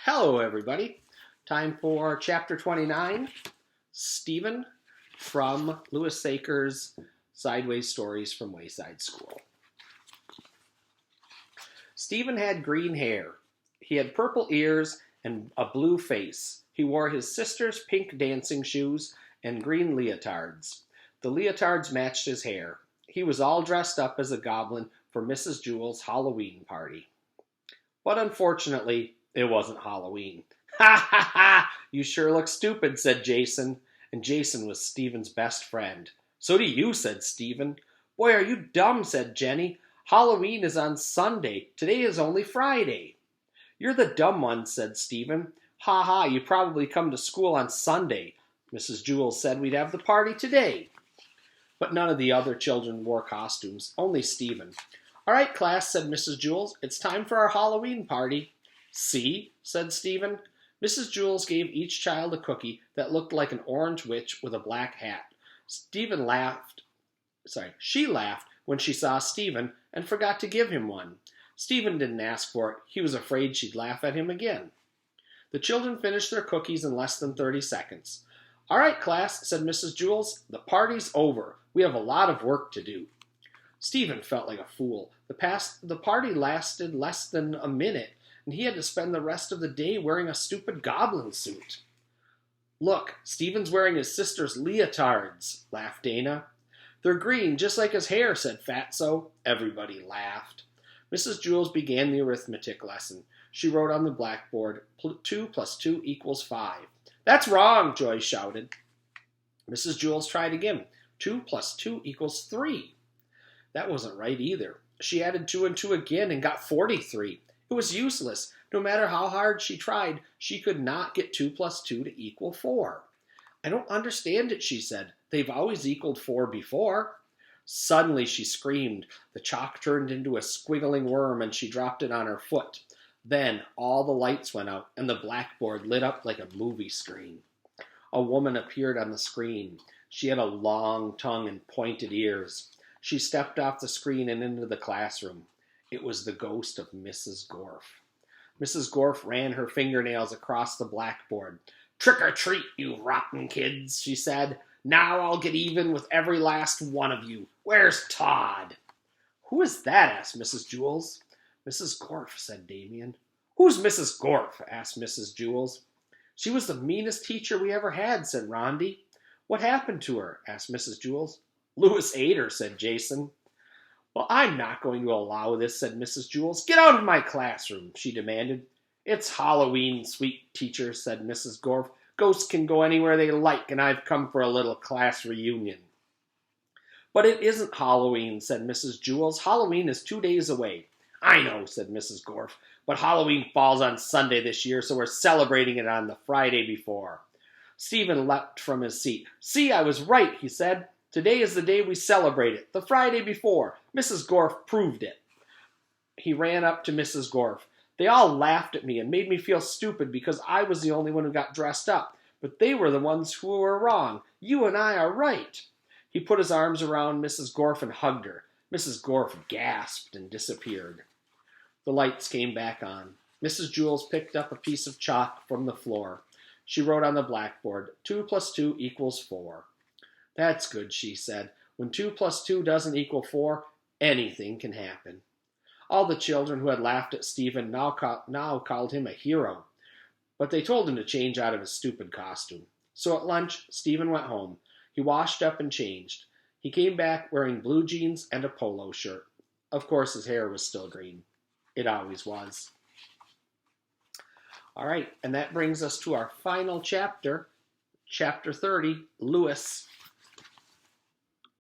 Hello, everybody. Time for Chapter 29, Stephen from Louis Sachar's Sideways Stories from Wayside School. Stephen had green hair. He had purple ears and a blue face. He wore his sister's pink dancing shoes and green leotards. The leotards matched his hair. He was all dressed up as a goblin for Mrs. Jewell's Halloween party. But unfortunately, it wasn't Halloween. "Ha ha ha! You sure look stupid," said Jason. And Jason was Stephen's best friend. "So do you," said Stephen. "Boy, are you dumb," said Jenny. "Halloween is on Sunday. Today is only Friday." "You're the dumb one," said Stephen. "Ha ha, you probably come to school on Sunday. Mrs. Jewell said we'd have the party today." But none of the other children wore costumes, only Stephen. "All right, class," said Mrs. Jewell. "It's time for our Halloween party." "See?" said Stephen. Mrs. Jewell gave each child a cookie that looked like an orange witch with a black hat. She laughed when she saw Stephen and forgot to give him one. Stephen didn't ask for it. He was afraid she'd laugh at him again. The children finished their cookies in less than 30 seconds. "All right, class," said Mrs. Jewell. "The party's over. We have a lot of work to do." Stephen felt like a fool. The party lasted less than a minute, and he had to spend the rest of the day wearing a stupid goblin suit. "Look, Stephen's wearing his sister's leotards," laughed Dana. "They're green, just like his hair," said Fatso. Everybody laughed. Mrs. Jewell began the arithmetic lesson. She wrote on the blackboard, 2 plus 2 equals 5. "That's wrong," Joy shouted. Mrs. Jewell tried again. 2 plus 2 equals 3. That wasn't right either. She added 2 and 2 again and got 43. It was useless. No matter how hard she tried, she could not get 2 plus 2 to equal 4. "I don't understand it," she said. "They've always equaled 4 before." Suddenly she screamed. The chalk turned into a squiggling worm and she dropped it on her foot. Then all the lights went out and the blackboard lit up like a movie screen. A woman appeared on the screen. She had a long tongue and pointed ears. She stepped off the screen and into the classroom. It was the ghost of Mrs. Gorf. Mrs. Gorf ran her fingernails across the blackboard. "Trick or treat, you rotten kids," she said. "Now I'll get even with every last one of you. Where's Todd?" "Who is that?" asked Mrs. Jewell. "Mrs. Gorf," said Damien. "Who's Mrs. Gorf?" asked Mrs. Jewell. "She was the meanest teacher we ever had," said Rondi. "What happened to her?" asked Mrs. Jewell. "Louis ate her," said Jason. "Well, I'm not going to allow this," said Mrs. Jewell. "Get out of my classroom," she demanded. "It's Halloween, sweet teacher," said Mrs. Gorf. "Ghosts can go anywhere they like, and I've come for a little class reunion." "But it isn't Halloween," said Mrs. Jewell. "Halloween is 2 days away." "I know," said Mrs. Gorf, "but Halloween falls on Sunday this year, so we're celebrating it on the Friday before." Stephen leapt from his seat. "See, I was right," he said. "Today is the day we celebrate it, the Friday before. Mrs. Gorf proved it." He ran up to Mrs. Gorf. "They all laughed at me and made me feel stupid because I was the only one who got dressed up. But they were the ones who were wrong. You and I are right." He put his arms around Mrs. Gorf and hugged her. Mrs. Gorf gasped and disappeared. The lights came back on. Mrs. Jewell picked up a piece of chalk from the floor. She wrote on the blackboard, 2 plus 2 equals 4. "That's good," she said. "When 2 plus 2 doesn't equal 4, anything can happen." All the children who had laughed at Stephen now called him a hero, but they told him to change out of his stupid costume. So at lunch, Stephen went home. He washed up and changed. He came back wearing blue jeans and a polo shirt. Of course, his hair was still green. It always was. All right, and that brings us to our final chapter, Chapter 30, Louis